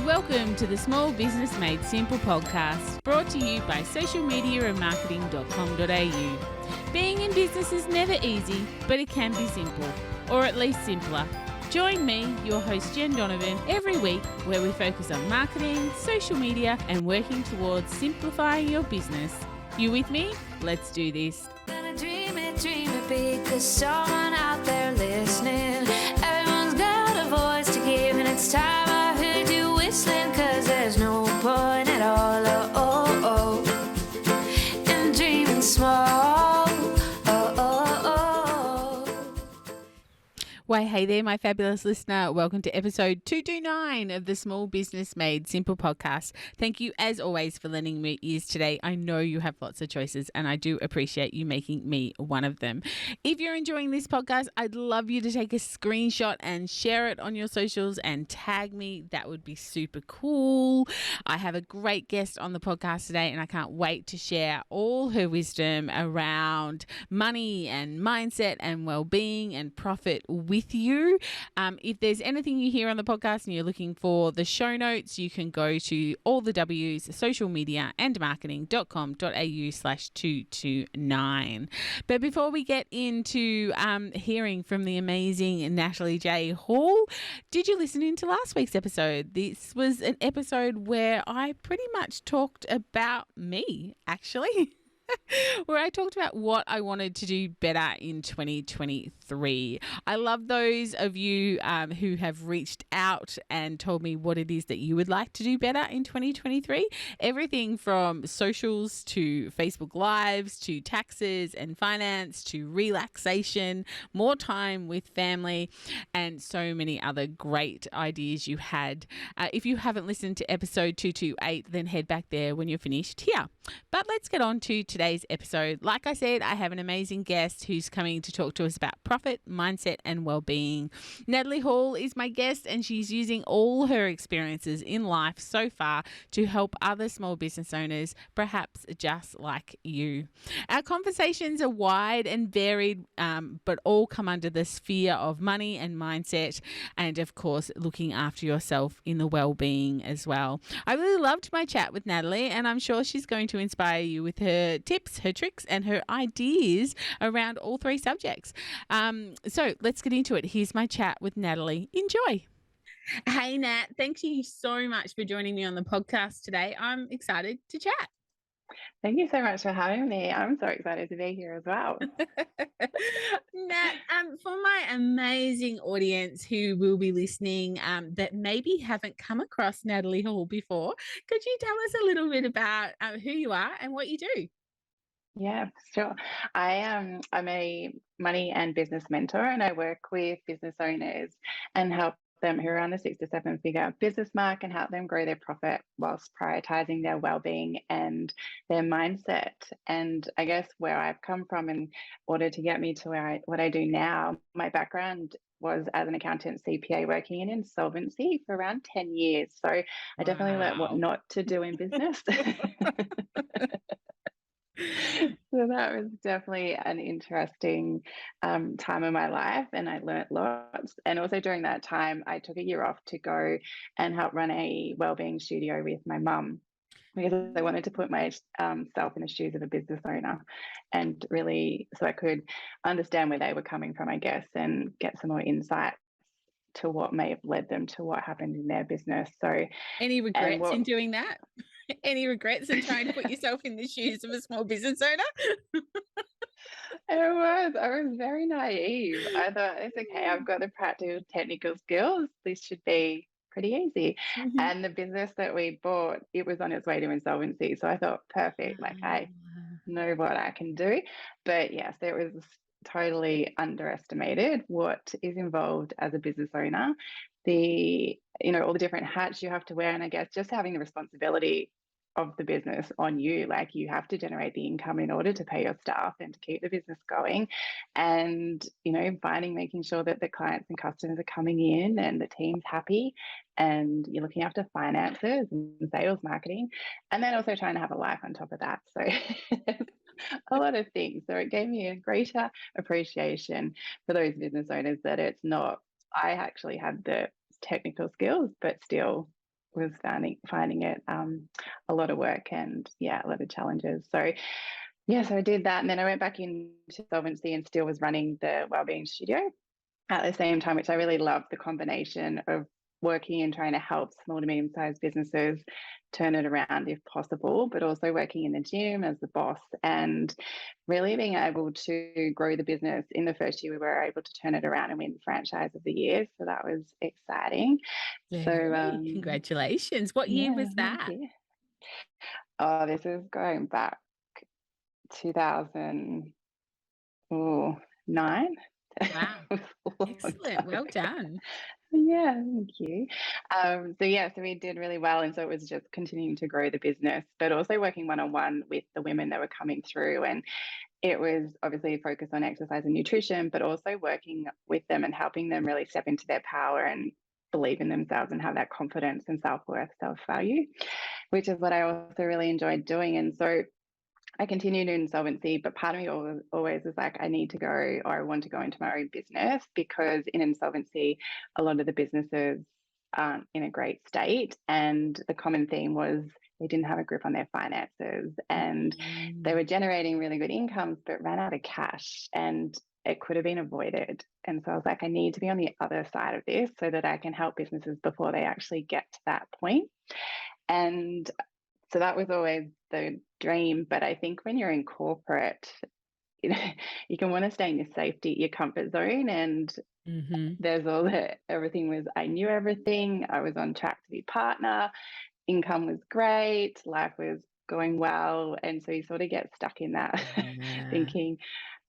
Welcome to the Small Business Made Simple podcast, brought to you by socialmediaandmarketing.com.au. Being in business is never easy, but it can be simple, or at least simpler. Join me, your host Jen Donovan, every week where we focus on marketing, social media, and working towards simplifying your business. You with me? Let's do this. Gonna dream it big, 'cause someone out there listening. Everyone's got a voice to give, and it's time I heard you whistling, 'cause there's no point at all, in dreaming small, Why, hey there, my fabulous listener. Welcome to episode 229 of the Small Business Made Simple podcast. Thank you, as always, for lending me ears today. I know you have lots of choices, and I do appreciate you making me one of them. If you're enjoying this podcast, I'd love you to take a screenshot and share it on your socials and tag me. That would be super cool. I have a great guest on the podcast today, and I can't wait to share all her wisdom around money and mindset and well-being and profit with you. If there's anything you hear on the podcast and you're looking for the show notes, you can go to all the W's, social media and marketing.com.au/229. But before we get into hearing from the amazing Natalie J. Hall, did you listen into last week's episode? This was an episode where I pretty much talked about me, actually. Where I talked about what I wanted to do better in 2023. I love those of you who have reached out and told me what it is that you would like to do better in 2023. Everything from socials to Facebook Lives to taxes and finance to relaxation, more time with family, and so many other great ideas you had. If you haven't listened to episode 228, then head back there when you're finished here. But let's get on to today's episode. Like I said, I have an amazing guest who's coming to talk to us about profit, mindset, and well-being. Natalie Hall is my guest, and she's using all her experiences in life so far to help other small business owners, perhaps just like you. Our conversations are wide and varied, but all come under the sphere of money and mindset, and of course, looking after yourself in the well-being as well. I really loved my chat with Natalie, and I'm sure she's going to inspire you with her tips, her tricks, and her ideas around all three subjects. So let's get into it. Here's my chat with Natalie. Enjoy. Hey, Nat. Thank you so much for joining me on the podcast today. I'm excited to chat. Thank you so much for having me. I'm so excited to be here as well. Nat, for my amazing audience who will be listening that maybe haven't come across Natalie Hall before, could you tell us a little bit about who you are and what you do? Yeah, sure. I'm a money and business mentor, and I work with business owners and help them who are on the 6 to 7 figure business mark and help them grow their profit whilst prioritizing their well-being and their mindset. And I guess where I've come from in order to get me to what I do now, my background was as an accountant CPA working in insolvency for around 10 years. So I definitely learned what not to do in business. So that was definitely an interesting time of my life, and I learnt lots. And also during that time, I took a year off to go and help run a wellbeing studio with my mum, because I wanted to put myself in the shoes of a business owner, and really so I could understand where they were coming from, I guess, and get some more insight to what may have led them to what happened in their business. So, any regrets in doing that? Any regrets in trying to put yourself in the shoes of a small business owner? I was very naive. I thought, it's okay, I've got the practical technical skills. This should be pretty easy. Mm-hmm. And the business that we bought, it was on its way to insolvency. So I thought, perfect, like I know what I can do. But yes, it was totally underestimated what is involved as a business owner. All the different hats you have to wear, and I guess just having the responsibility of the business on you. Like, you have to generate the income in order to pay your staff and to keep the business going, and making sure that the clients and customers are coming in and the team's happy, and you're looking after finances and sales, marketing, and then also trying to have a life on top of that. So a lot of things. So it gave me a greater appreciation for those business owners that it's not, I actually had the technical skills, but still was finding it a lot of work and a lot of challenges. So so I did that, and then I went back into solvency and still was running the Wellbeing studio at the same time, which I really loved the combination of working and trying to help small to medium sized businesses turn it around if possible, but also working in the gym as the boss and really being able to grow the business. In the first year, we were able to turn it around and win franchise of the year. So that was exciting. So, Congratulations. What year was thank that? you. Oh, this is going back 2009. Wow. Excellent. Well done. Yeah, thank you. So we did really well, and so it was just continuing to grow the business, but also working one-on-one with the women that were coming through, and it was obviously a focus on exercise and nutrition, but also working with them and helping them really step into their power and believe in themselves and have that confidence and self-worth, self-value, which is what I also really enjoyed doing. And so I continued in insolvency, but part of me always was like, I need to go, or I want to go into my own business, because in insolvency, a lot of the businesses aren't in a great state. And the common theme was they didn't have a grip on their finances, and they were generating really good incomes, but ran out of cash, and it could have been avoided. And so I was like, I need to be on the other side of this so that I can help businesses before they actually get to that point. And so that was always the dream. But I think when you're in corporate, you know, you can want to stay in your safety, your comfort zone. And there's all that, everything was, I knew everything. I was on track to be partner. Income was great. Life was going well. And so you sort of get stuck in that thinking,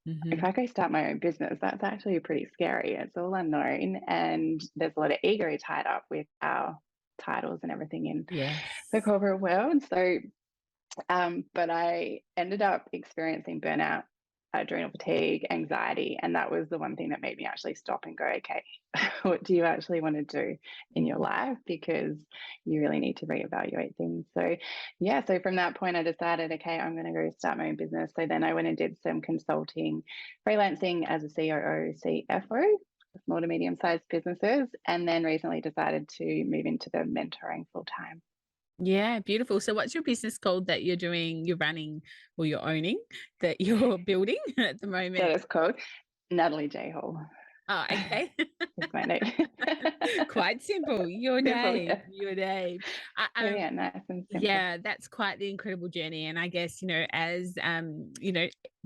if I go start my own business, that's actually pretty scary. It's all unknown. And there's a lot of ego tied up with our titles and everything in the corporate world. So, but I ended up experiencing burnout, adrenal fatigue, anxiety, and that was the one thing that made me actually stop and go, okay, what do you actually want to do in your life? Because you really need to reevaluate things. So, so from that point, I decided, okay, I'm going to go start my own business. So then I went and did some consulting, freelancing as a COO, CFO, small to medium sized businesses, and then recently decided to move into the mentoring full time. Yeah, beautiful. So what's your business called that you're doing, you're running, or you're owning, that you're building at the moment? That is called Natalie J. Hall. Oh, okay. It's my name. Quite simple. Your name. Yeah. Your name. Yeah, nice and simple. Yeah, that's quite the incredible journey. And I guess, as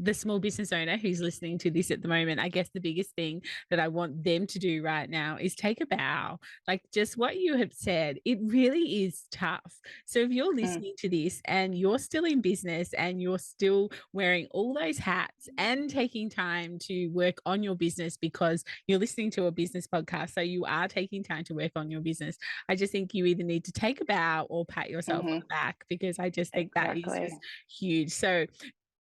the small business owner who's listening to this at the moment, I guess the biggest thing that I want them to do right now is take a bow. Like just what you have said, it really is tough. So if you're listening to this and you're still in business and you're still wearing all those hats and taking time to work on your business because you're listening to a business podcast, so you are taking time to work on your business, I just think you either need to take a bow or pat yourself on the back, because I just think that is just huge. So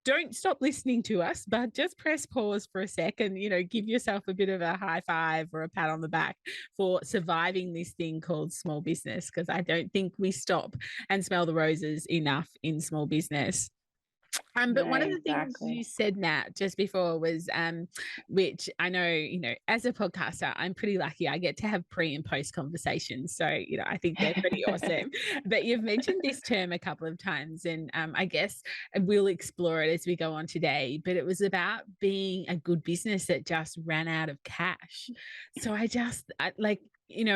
don't stop listening to us, but just press pause for a second, give yourself a bit of a high five or a pat on the back for surviving this thing called small business, because I don't think we stop and smell the roses enough in small business. But one of the things you said, Nat, just before was, which I know, as a podcaster, I'm pretty lucky. I get to have pre and post conversations. So, I think they're pretty awesome. But you've mentioned this term a couple of times, and I guess we'll explore it as we go on today. But it was about being a good business that just ran out of cash. So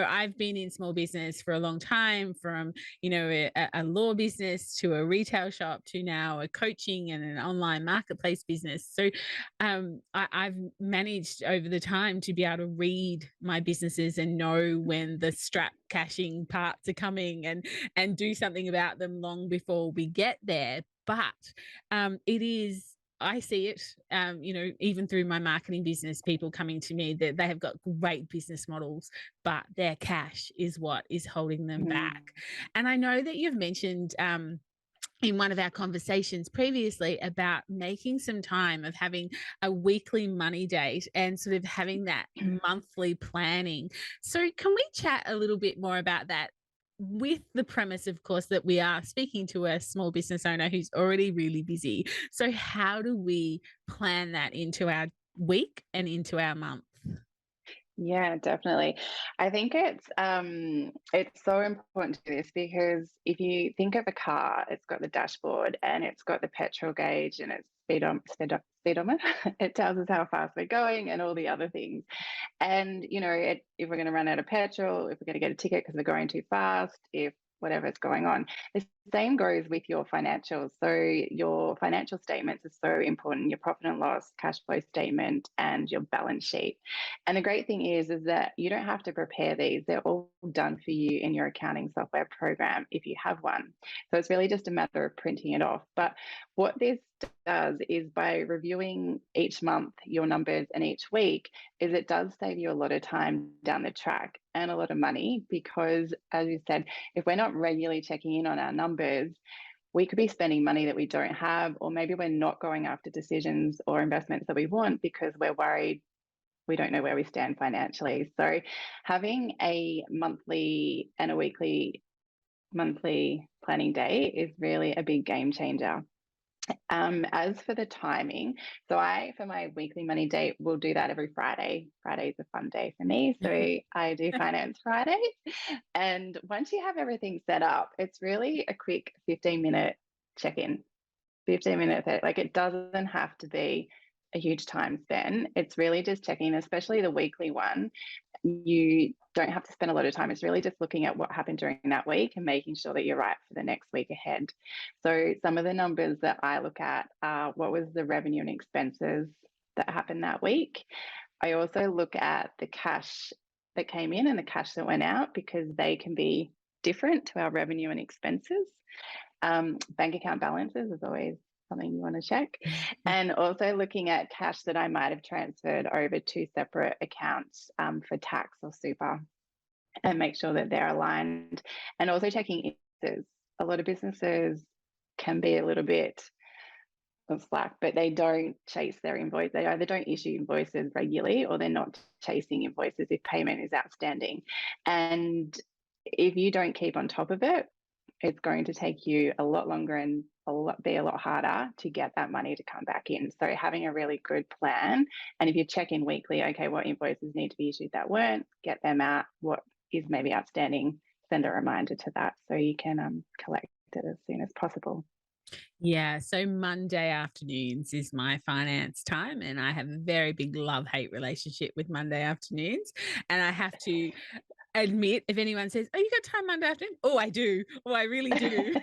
I've been in small business for a long time, from, a law business to a retail shop to now a coaching and an online marketplace business. So I've managed over the time to be able to read my businesses and know when the strap cashing parts are coming and do something about them long before we get there. But I see it, even through my marketing business, people coming to me that they have got great business models, but their cash is what is holding them back. And I know that you've mentioned in one of our conversations previously about making some time of having a weekly money date and sort of having that monthly planning. So can we chat a little bit more about that? With the premise, of course, that we are speaking to a small business owner who's already really busy. So how do we plan that into our week and into our month? Yeah, definitely. I think it's so important to do this because if you think of a car, it's got the dashboard and it's got the petrol gauge and it's speedometer. It tells us how fast we're going and all the other things. And, if we're going to run out of petrol, if we're going to get a ticket because we're going too fast, if whatever's going on, the same goes with your financials. So, your financial statements are so important, your profit and loss, cash flow statement, and your balance sheet. And the great thing is that you don't have to prepare these, they're all done for you in your accounting software program if you have one. So, it's really just a matter of printing it off. But what this does is by reviewing each month your numbers and each week, is it does save you a lot of time down the track and a lot of money because, as you said, if we're not regularly checking in on our numbers, we could be spending money that we don't have, or maybe we're not going after decisions or investments that we want because we're worried we don't know where we stand financially. So, having a monthly and a monthly planning day is really a big game changer. As for the timing, so I, for my weekly money date, will do that every Friday. Friday's a fun day for me. So I do Finance Friday. And once you have everything set up, it's really a quick 15-minute check in. 15 minutes, like it doesn't have to be a huge time spent. It's really just checking, especially the weekly one. You don't have to spend a lot of time. It's really just looking at what happened during that week and making sure that you're right for the next week ahead. So, some of the numbers that I look at are what was the revenue and expenses that happened that week. I also look at the cash that came in and the cash that went out because they can be different to our revenue and expenses. Bank account balances is always something you want to check. And also looking at cash that I might have transferred over to separate accounts for tax or super and make sure that they're aligned. And also checking invoices. A lot of businesses can be a little bit of slack, but they don't chase their invoice. They either don't issue invoices regularly or they're not chasing invoices if payment is outstanding. And if you don't keep on top of it, it's going to take you a lot longer and be a lot harder to get that money to come back in. So having a really good plan, and if you check in weekly, okay, what invoices need to be issued that weren't, get them out. What is maybe outstanding, send a reminder to that so you can collect it as soon as possible. Yeah, so Monday afternoons is my finance time, and I have a very big love-hate relationship with Monday afternoons, and I have to admit, if anyone says, "Oh, you got time Monday afternoon?" Oh, I do. Oh, I really do.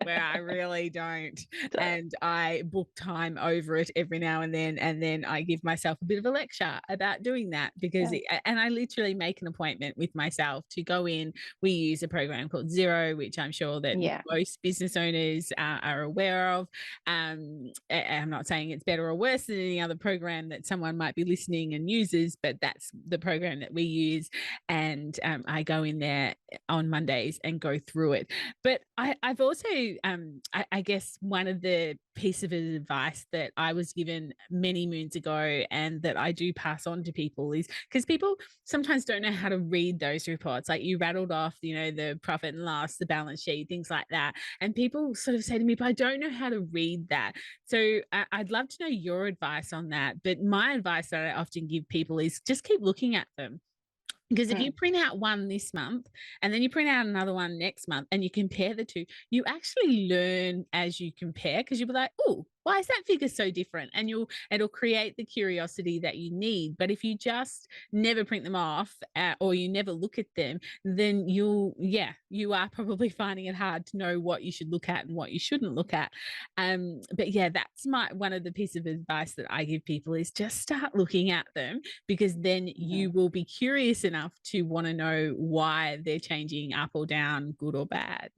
Where I really don't. And I book time over it every now and then I give myself a bit of a lecture about doing that because Yeah. and I literally make an appointment with myself to go in. We use a program called Zero, which I'm sure that Yeah. most business owners are aware of. I'm not saying it's better or worse than any other program that someone might be listening and uses, but that's the program that we use. And I go in there on Mondays and go through it. But I've also, I guess, one of the pieces of advice that I was given many moons ago and that I do pass on to people is because people sometimes don't know how to read those reports. Like you rattled off, the profit and loss, the balance sheet, things like that. And people sort of say to me, but I don't know how to read that. So I'd love to know your advice on that. But my advice that I often give people is just keep looking at them. Because if you Mm. print out one this month and then you print out another one next month and you compare the two, you actually learn as you compare because you'll be like, oh, why is that figure so different? And it'll create the curiosity that you need. But if you just never print them off or you never look at them, then you are probably finding it hard to know what you should look at and what you shouldn't look at. But yeah, that's one of the pieces of advice that I give people is just start looking at them because then Mhm. you will be curious enough to want to know why they're changing up or down, good or bad.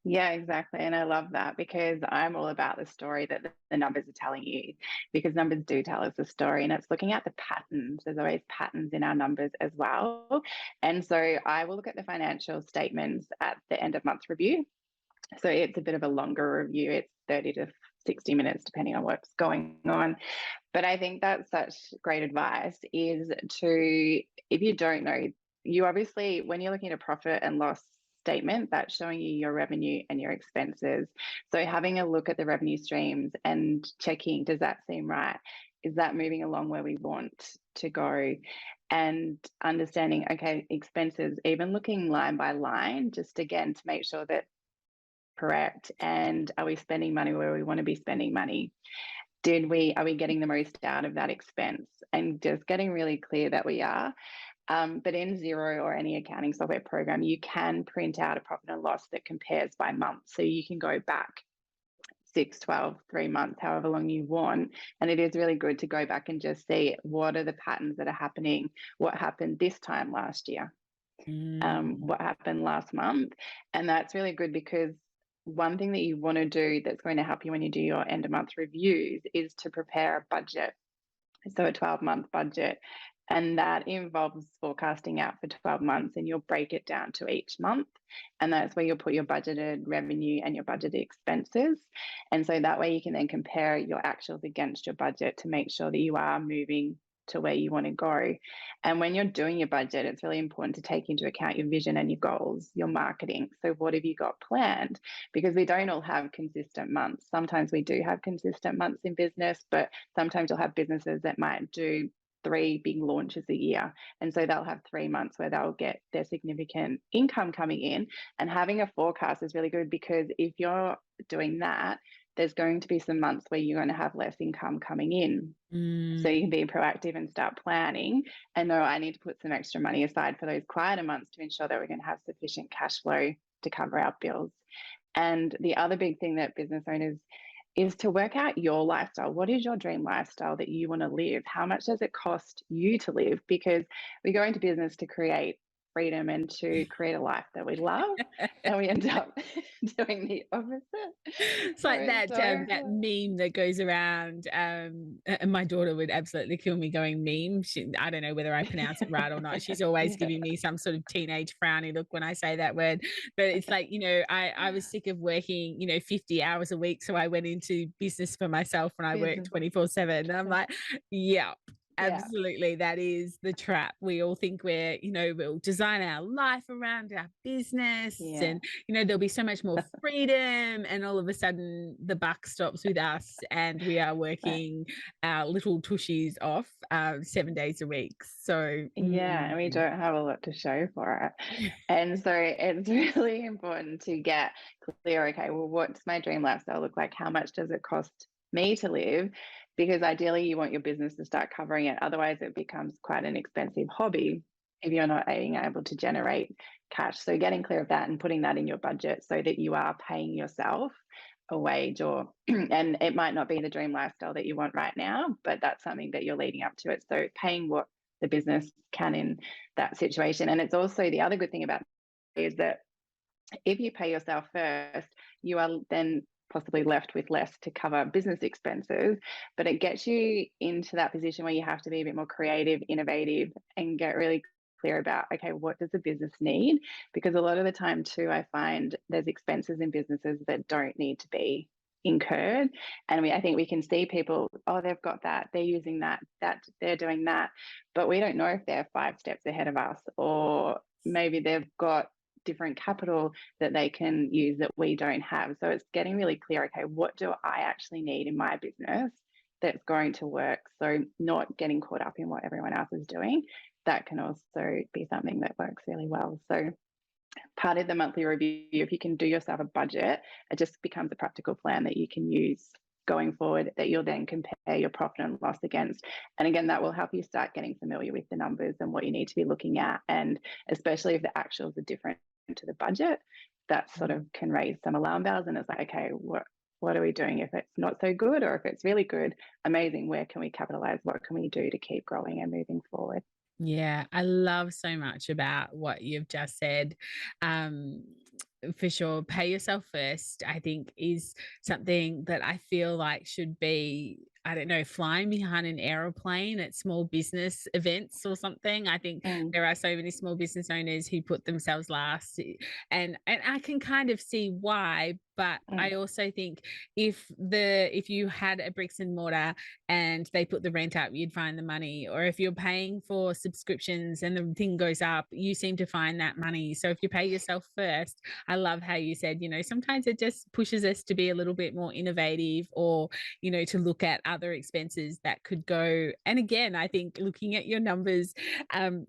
Yeah, exactly. And I love that because I'm all about the story that the numbers are telling you, because numbers do tell us a story and it's looking at the patterns. There's always patterns in our numbers as well. And so I will look at the financial statements at the end of month review. So it's a bit of a longer review. It's 30 to 60 minutes, depending on what's going on. But I think that's such great advice is if you don't know, you obviously, when you're looking at a profit and loss statement, that's showing you your revenue and your expenses. So having a look at the revenue streams and checking, does that seem right? is that moving along where we want to go? And understanding, okay, expenses, even looking line by line, just again to make sure that correct. And are we spending money where we want to be spending money? Are we getting the most out of that expense? And just getting really clear that we are. But in Xero or any accounting software program, you can print out a profit and loss that compares by month. So you can go back 6, 12, 3 months, however long you want. And it is really good to go back and just see what are the patterns that are happening, what happened this time last year, what happened last month. And that's really good because one thing that you want to do that's going to help you when you do your end of month reviews is to prepare a budget. So a 12-month budget. And that involves forecasting out for 12 months, and you'll break it down to each month. And that's where you'll put your budgeted revenue and your budgeted expenses. And so that way you can then compare your actuals against your budget to make sure that you are moving to where you want to go. And when you're doing your budget, it's really important to take into account your vision and your goals, your marketing. So what have you got planned? Because we don't all have consistent months. Sometimes we do have consistent months in business, but sometimes you'll have businesses that might do 3 big launches a year. And so they'll have 3 months where they'll get their significant income coming in. And having a forecast is really good because if you're doing that, there's going to be some months where you're going to have less income coming in. So you can be proactive and start planning and know I need to put some extra money aside for those quieter months to ensure that we're going to have sufficient cash flow to cover our bills. And the other big thing that business owners is to work out your lifestyle. What is your dream lifestyle that you want to live? How much does it cost you to live? Because we go into business to create freedom and to create a life that we love, and we end up doing the opposite. It's So like it's that so that meme that goes around. And my daughter would absolutely kill me going meme. I don't know whether I pronounce it right or not. She's always yeah, giving me some sort of teenage frowny look when I say that word. But it's like, I was sick of working, 50 hours a week. So I went into business for myself when I worked business. 24/7. And I'm like, yeah. Yeah, Absolutely. That is the trap. We all think we'll design our life around our business yeah, and, there'll be so much more freedom. And all of a sudden the buck stops with us and we are right. working our little tushies off 7 days a week. So, Yeah, and we don't have a lot to show for it. And so it's really important to get clear, okay, well, what's my dream lifestyle look like? How much does it cost me to live? Because ideally you want your business to start covering it. Otherwise it becomes quite an expensive hobby if you're not being able to generate cash. So getting clear of that and putting that in your budget so that you are paying yourself a wage or and it might not be the dream lifestyle that you want right now, but that's something that you're leading up to it. So paying what the business can in that situation. And it's also the other good thing about it is that if you pay yourself first, you are then possibly left with less to cover business expenses, but it gets you into that position where you have to be a bit more creative, innovative, and get really clear about, okay, what does the business need? Because a lot of the time too, I find there's expenses in businesses that don't need to be incurred. And I think we can see people, oh, they've got that, they're using that they're doing that, but we don't know if they're 5 steps ahead of us, or maybe they've got different capital that they can use that we don't have. So it's getting really clear, okay, what do I actually need in my business that's going to work? So not getting caught up in what everyone else is doing. That can also be something that works really well. So part of the monthly review, if you can do yourself a budget, it just becomes a practical plan that you can use going forward that you'll then compare your profit and loss against. And again, that will help you start getting familiar with the numbers and what you need to be looking at. And especially if the actuals are different to the budget, that sort of can raise some alarm bells. And it's like, okay, what are we doing if it's not so good, or if it's really good? Amazing. Where can we capitalize? What can we do to keep growing and moving forward? Yeah, I love so much about what you've just said. Um, for sure, pay yourself first, I think, is something that I feel like should be, I don't know, flying behind an aeroplane at small business events or something. I think Mm, there are so many small business owners who put themselves last, and I can kind of see why. But I mm, also think if you had a bricks and mortar and they put the rent up, you'd find the money. Or if you're paying for subscriptions and the thing goes up, you seem to find that money. So if you pay yourself first, I love how you said, sometimes it just pushes us to be a little bit more innovative, or, to look at other expenses that could go. And again, I think looking at your numbers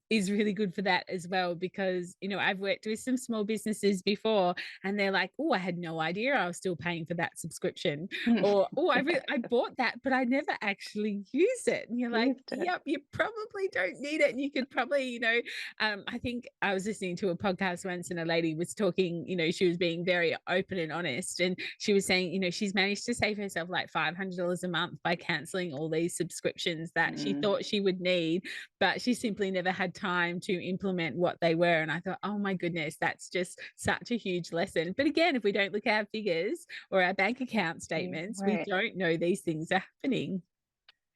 is really good for that as well, because, you know, I've worked with some small businesses before and they're like, oh, I had no idea I was still paying for that subscription. Or, oh, I bought that, but I never actually use it. And you're like, Used it. yep, you probably don't need it. And you could probably, you know, I think I was listening to a podcast once and a lady was talking, you know, she was being very open and honest. And she was saying, you know, she's managed to save herself like $500 a month by canceling all these subscriptions that she Mm, thought she would need, but she simply never had time to implement what they were. And I thought, oh my goodness, that's just such a huge lesson. But again, if we don't look at our figures or our bank account you statements, we won't. don't know these things are happening.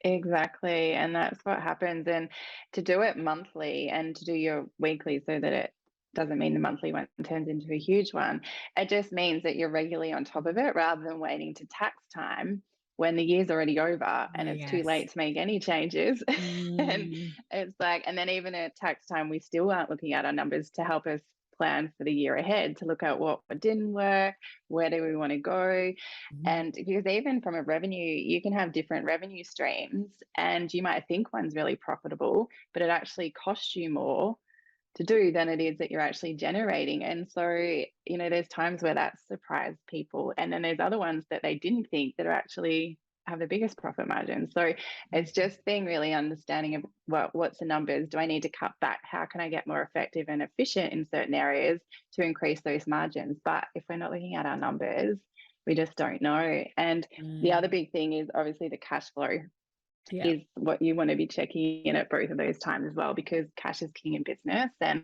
Exactly. And that's what happens. And to do it monthly and to do your weekly so that it doesn't mean the monthly one turns into a huge one. It just means that you're regularly on top of it rather than waiting to tax time when the year's already over and it's too Yes. late to make any changes. And Mm, it's like, and then even at tax time, we still aren't looking at our numbers to help us plan for the year ahead, to look at what didn't work, where do we want to go. mhm, And because even from a revenue, you can have different revenue streams, and you might think one's really profitable, but it actually costs you more to do than it is that you're actually generating. And so, you know, there's times where that surprised people. And then there's other ones that they didn't think that are actually have the biggest profit margin. So it's mhm, just being really understanding of what's the numbers? Do I need to cut back? How can I get more effective and efficient in certain areas to increase those margins? But if we're not looking at our numbers, we just don't know. And the other mm. big thing is obviously the cash flow Yeah. is what you want to be checking in at both of those times as well, because cash is king in business. And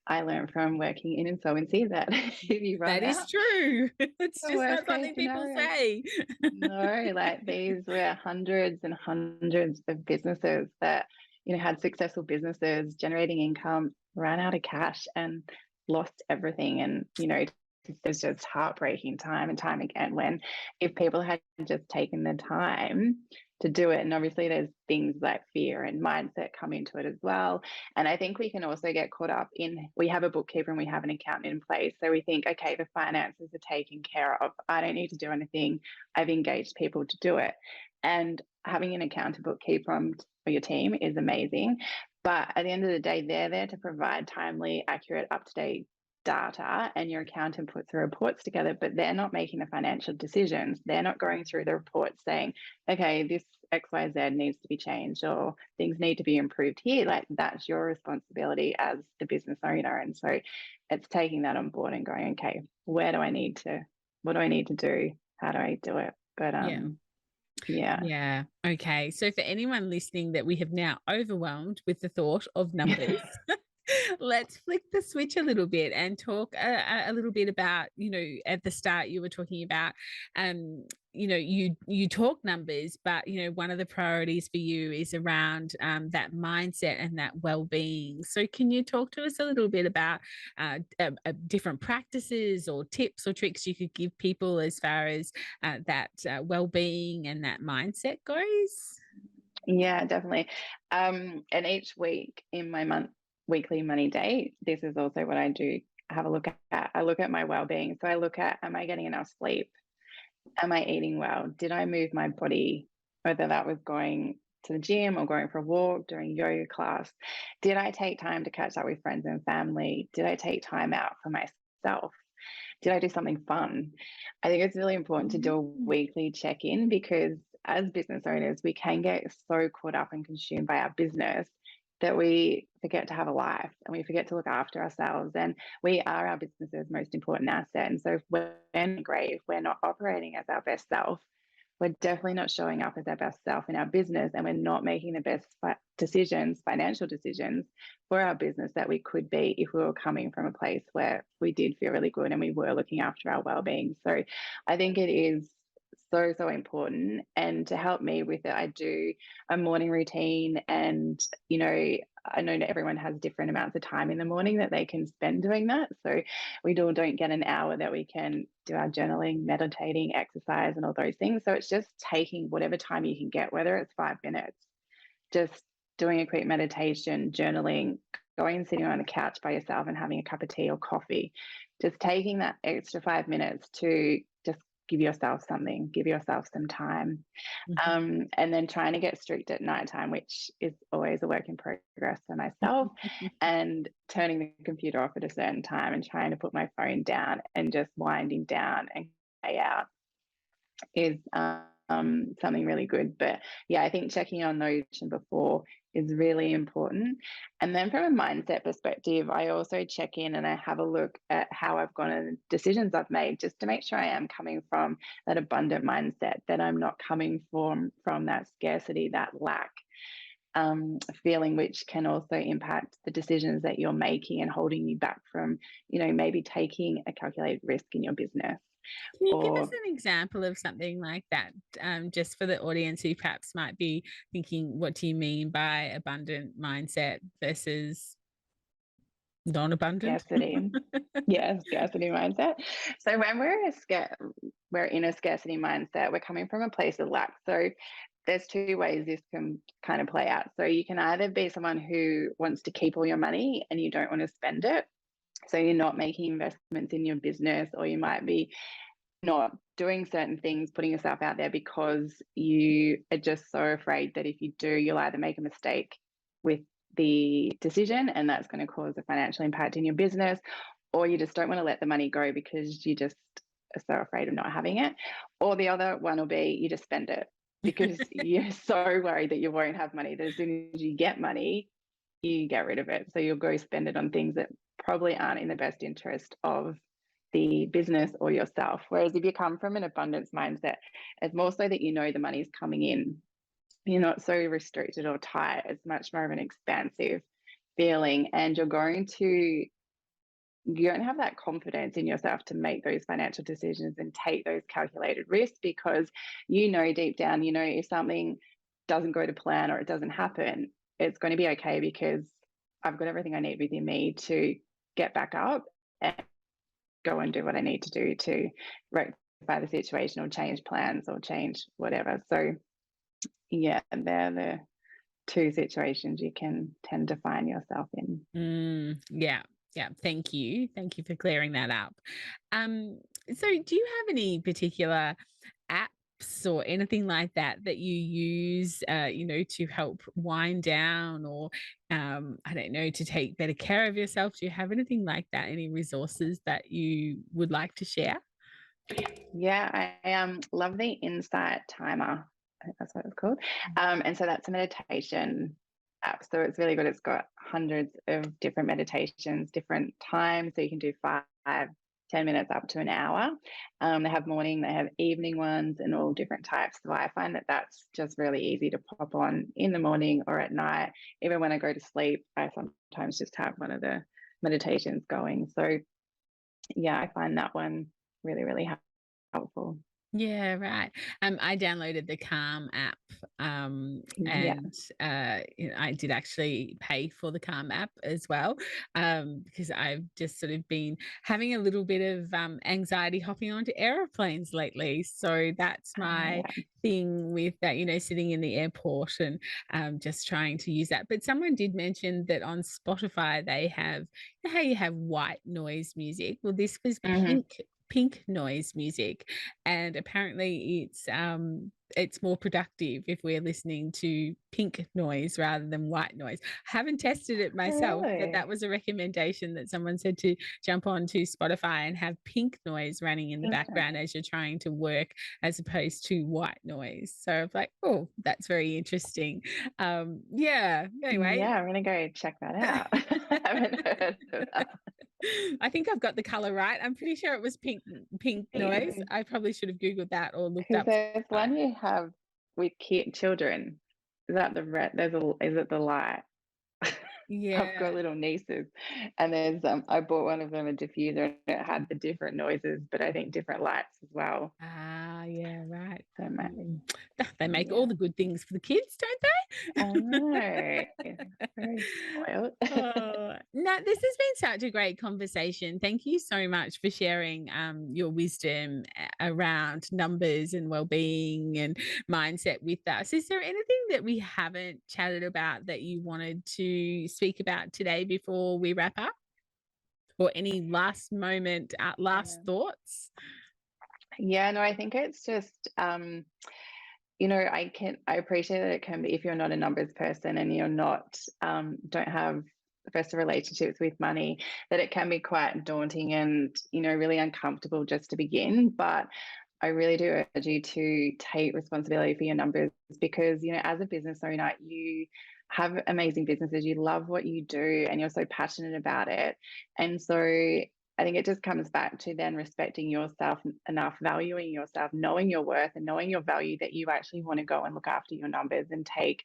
I learned from working in insolvency that if you run That is out, true. It's the just worst not case something people scenario. say. No, like these were hundreds and hundreds of businesses that, you know, had successful businesses generating income, ran out of cash and lost everything. And, you know, it's just heartbreaking time and time again when if people had just taken the time to do it. And obviously there's things like fear and mindset come into it as well. And I think we can also get caught up in, we have a bookkeeper and we have an accountant in place. So we think, okay, the finances are taken care of. I don't need to do anything. I've engaged people to do it. And having an accountant bookkeeper for your team is amazing. But at the end of the day, they're there to provide timely, accurate, up to date data, and your accountant puts the reports together, but they're not making the financial decisions. They're not going through the reports saying, okay, this XYZ needs to be changed or things need to be improved here. Like that's your responsibility as the business owner. And so it's taking that on board and going, okay, what do I need to do? How do I do it? But Yeah. yeah. Yeah. Okay. So for anyone listening that we have now overwhelmed with the thought of numbers, let's flick the switch a little bit and talk a little bit about, you know, at the start you were talking about, you know, you talk numbers, but you know, one of the priorities for you is around that mindset and that well-being. So can you talk to us a little bit about different practices or tips or tricks you could give people as far as that well-being and that mindset goes? Yeah, definitely. And each week in my weekly money date, this is also what I do. Have a look at. I look at my well-being. So I look at, am I getting enough sleep? Am I eating well? Did I move my body? Whether that was going to the gym or going for a walk, doing yoga class. Did I take time to catch up with friends and family? Did I take time out for myself? Did I do something fun? I think it's really important to do a Mm. weekly check in because as business owners, we can get so caught up and consumed by our business that we forget to have a life and we forget to look after ourselves. And we are our business's most important asset. And so if we're in grave, we're not operating as our best self, we're definitely not showing up as our best self in our business, and we're not making the best decisions, financial decisions for our business that we could be if we were coming from a place where we did feel really good and we were looking after our well-being. So I think it is so important. And to help me with it, I do a morning routine. And you know, I know that everyone has different amounts of time in the morning that they can spend doing that. So we don't get an hour that we can do our journaling, meditating, exercise, and all those things. So it's just taking whatever time you can get, whether it's 5 minutes, just doing a quick meditation, journaling, going and sitting on a couch by yourself and having a cup of tea or coffee, just taking that extra 5 minutes to just give yourself something, give yourself some time. And then trying to get strict at nighttime, which is always a work in progress for myself, and turning the computer off at a certain time and trying to put my phone down and just winding down and lay out is something really good. But yeah, I think checking on those before is really important. And then from a mindset perspective, I also check in and I have a look at how I've gone and decisions I've made, just to make sure I am coming from that abundant mindset, that I'm not coming from that scarcity, that lack feeling, which can also impact the decisions that you're making and holding you back from, maybe taking a calculated risk in your business. Can you give us Or an example of something like that, just for the audience who perhaps might be thinking, what do you mean by abundant mindset versus non-abundant? scarcity. Yeah, scarcity mindset. So when we're in a scarcity mindset, we're coming from a place of lack. So there's two ways this can kind of play out. So you can either be someone who wants to keep all your money and you don't want to spend it. So you're not making investments in your business, or you might be not doing certain things, putting yourself out there because you are just so afraid that if you do, you'll either make a mistake with the decision and that's going to cause a financial impact in your business, or you just don't want to let the money go because you just are so afraid of not having it. Or the other one will be you just spend it because you're so worried that you won't have money, that as soon as you get money, you get rid of it. So you'll go spend it on things that probably aren't in the best interest of the business or yourself. Whereas if you come from an abundance mindset, it's more so that the money's coming in. You're not so restricted or tight. It's much more of an expansive feeling, and you're going to have that confidence in yourself to make those financial decisions and take those calculated risks, because deep down, if something doesn't go to plan or it doesn't happen, it's going to be okay because I've got everything I need within me to get back up and go and do what I need to do to rectify the situation or change plans or change whatever. So yeah, they're the two situations you can tend to find yourself in. Yeah. Thank you for clearing that up. So do you have any particular apps or anything like that you use, to help wind down, or I don't know, to take better care of yourself? Do you have anything like that? Any resources that you would like to share? Yeah, I love the Insight Timer. I think that's what it's called. And so that's a meditation app. So it's really good. It's got hundreds of different meditations, different times. So you can do 5, 10 minutes up to an hour. They have morning, they have evening ones, and all different types. So I find that that's just really easy to pop on in the morning or at night. Even when I go to sleep, I sometimes just have one of the meditations going. So yeah, I find that one really, really helpful. Yeah, right. I downloaded the Calm app, Yeah. and I did actually pay for the Calm app as well, because I've just sort of been having a little bit of anxiety hopping onto aeroplanes lately. So that's my thing with that, sitting in the airport and just trying to use that. But someone did mention that on Spotify they have, how you have white noise music. Well, this was pink noise music, and apparently it's more productive if we're listening to pink noise rather than white noise. I haven't tested it myself, but that was a recommendation that someone said, to jump onto Spotify and have pink noise running in the background as you're trying to work, as opposed to white noise. So I was like, oh, that's very interesting. Yeah, anyway. Yeah, I'm gonna go check that out. I haven't heard of that. I think I've got the color right. I'm pretty sure it was pink noise. I probably should have Googled that or looked up. There's one you have with children. Is that the red? Is it the light? Yeah. I've got little nieces, and there's I bought one of them a diffuser, and it had the different noises, but I think different lights as well. Yeah, right. So they make all the good things for the kids, don't they? I know. Very spoiled. No, this has been such a great conversation. Thank you so much for sharing your wisdom around numbers and well-being and mindset with us. Is there anything that we haven't chatted about that you wanted to speak about today before we wrap up? Or any last moment, last thoughts? Yeah, no, I think it's just, I appreciate that it can be if you're not a numbers person and you're not, don't have first relationships with money, that it can be quite daunting and, really uncomfortable just to begin. But I really do urge you to take responsibility for your numbers because, as a business owner, you have amazing businesses, you love what you do, and you're so passionate about it. And so I think it just comes back to then respecting yourself enough, valuing yourself, knowing your worth and knowing your value that you actually want to go and look after your numbers and take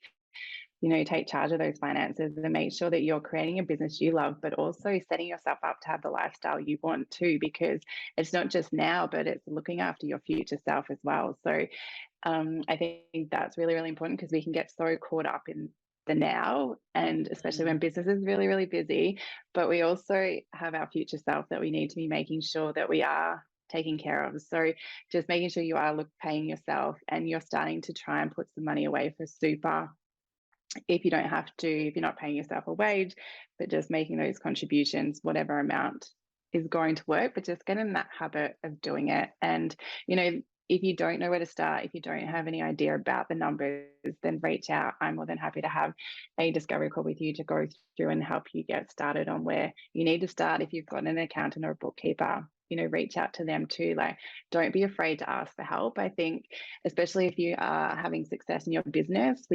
charge of those finances and make sure that you're creating a business you love, but also setting yourself up to have the lifestyle you want too, because it's not just now, but it's looking after your future self as well. So I think that's really, really important because we can get so caught up in the now, and especially when Mm. business is really, really busy. But we also have our future self that we need to be making sure that we are taking care of. So just making sure you are paying yourself and you're starting to try and put some money away for super if you don't have to, if you're not paying yourself a wage, but just making those contributions, whatever amount is going to work, but just get in that habit of doing it. And, if you don't know where to start, if you don't have any idea about the numbers, then reach out. I'm more than happy to have a discovery call with you to go through and help you get started on where you need to start. If you've got an accountant or a bookkeeper, reach out to them too. Like, don't be afraid to ask for help. I think especially if you are having success in your business,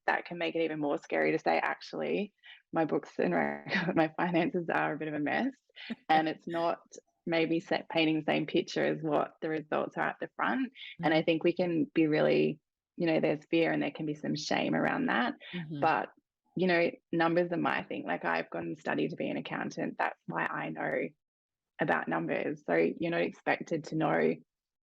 that can make it even more scary to say, actually, my books and my finances are a bit of a mess, and it's not maybe painting the same picture as what the results are at the front. And I Mm. think we can be really, there's fear and there can be some shame around that. Mhm. But numbers are my thing. Like, I've gone and studied to be an accountant. That's why I know about numbers. So you're not expected to know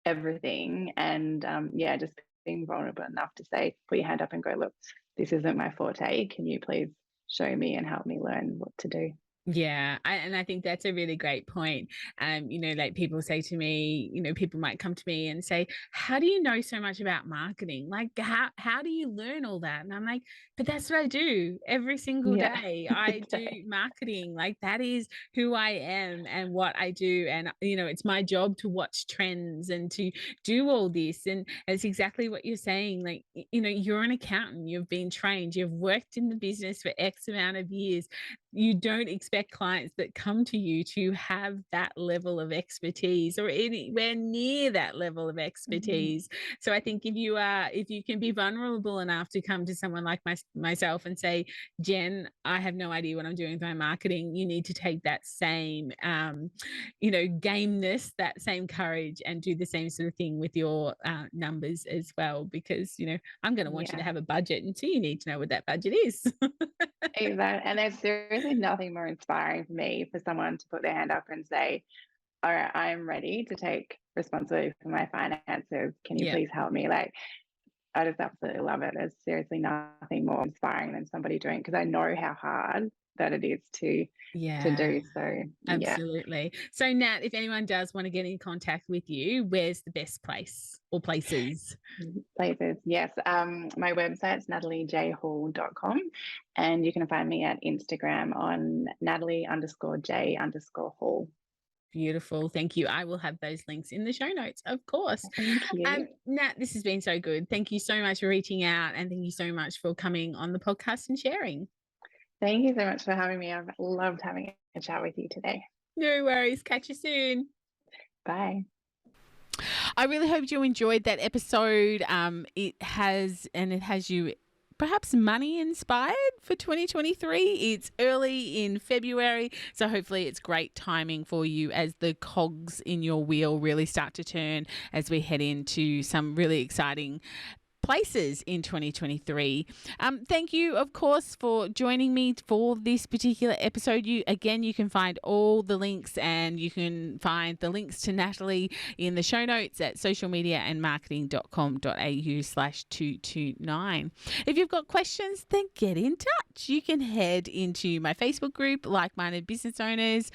everything. And yeah, just being vulnerable enough to say, put your hand up and go, look, this isn't my forte. Can you please show me and help me learn what to do? Yeah, and I think that's a really great point. Like people say to me, people might come to me and say, "How do you know so much about marketing? Like, how do you learn all that?" And I'm like, "But that's what I do every single Yeah. day. I do marketing. Like that is who I am and what I do. And it's my job to watch trends and to do all this. And it's exactly what you're saying. Like, you're an accountant. You've been trained. You've worked in the business for X amount of years. You don't expect clients that come to you to have that level of expertise or anywhere near that level of Mhm. expertise. So I think if you can be vulnerable enough to come to someone like myself and say, Jen, I have no idea what I'm doing with my marketing, you need to take that same gameness, that same courage, and do the same sort of thing with your numbers as well, because I'm going to want you to Yeah. have a budget, and so you need to know what that budget is. Exactly. And there's seriously nothing more inspiring for me for someone to put their hand up and say, all right, I'm ready to take responsibility for my finances. Can you Yeah. please help me? Like, I just absolutely love it. There's seriously nothing more inspiring than somebody doing it because I know how hard that it is to Yeah, do. So yeah, absolutely. So Nat, if anyone does want to get in contact with you, where's the best place or places? places. Yes. My website's nataliejhall.com, and you can find me at Instagram on Natalie_J_Hall. Beautiful. Thank you. I will have those links in the show notes, of course. Thank you. Nat, this has been so good. Thank you so much for reaching out, and thank you so much for coming on the podcast and sharing. Thank you so much for having me. I've loved having a chat with you today. No worries. Catch you soon. Bye. I really hope you enjoyed that episode. It has you perhaps money inspired for 2023. It's early in February, so hopefully it's great timing for you as the cogs in your wheel really start to turn as we head into some really exciting places in 2023. Thank you, of course, for joining me for this particular episode. You can find all the links, and you can find the links to Natalie in the show notes at socialmediaandmarketing.com.au/229. If you've got questions, then get in touch. much, you can head into my Facebook group, Like-Minded Business Owners,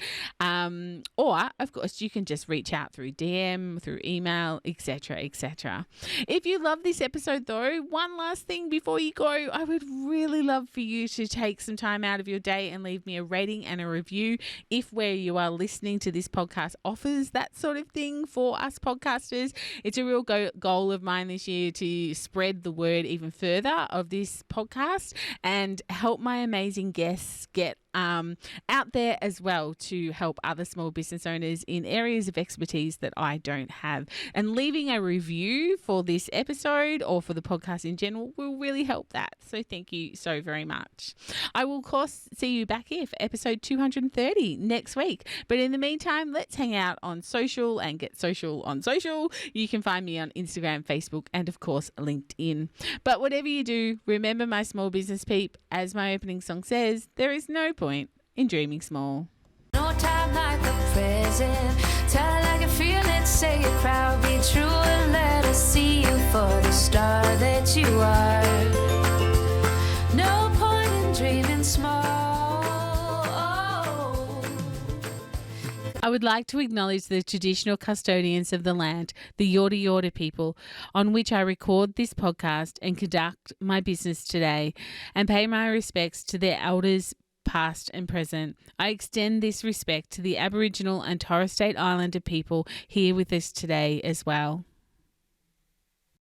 or of course you can just reach out through DM, through email, etc., etc. If you love this episode though, one last thing before you go, I would really love for you to take some time out of your day and leave me a rating and a review if where you are listening to this podcast offers that sort of thing for us podcasters. It's a real goal of mine this year to spread the word even further of this podcast and help my amazing guests get out there as well to help other small business owners in areas of expertise that I don't have. And leaving a review for this episode or for the podcast in general will really help that. So thank you so very much. I will, of course, see you back here for episode 230 next week. But in the meantime, let's hang out on social and get social on social. You can find me on Instagram, Facebook, and of course, LinkedIn. But whatever you do, remember, my small business peep, as my opening song says, there is no point in dreaming small. No time like the present. Tell it like you feel it, say it proud, be true, and let us see you for the star that you are. No point in dreaming small. I would like to acknowledge the traditional custodians of the land, the Yorta Yorta people, on which I record this podcast and conduct my business today, and pay my respects to their elders, past and present. I extend this respect to the Aboriginal and Torres Strait Islander people here with us today as well.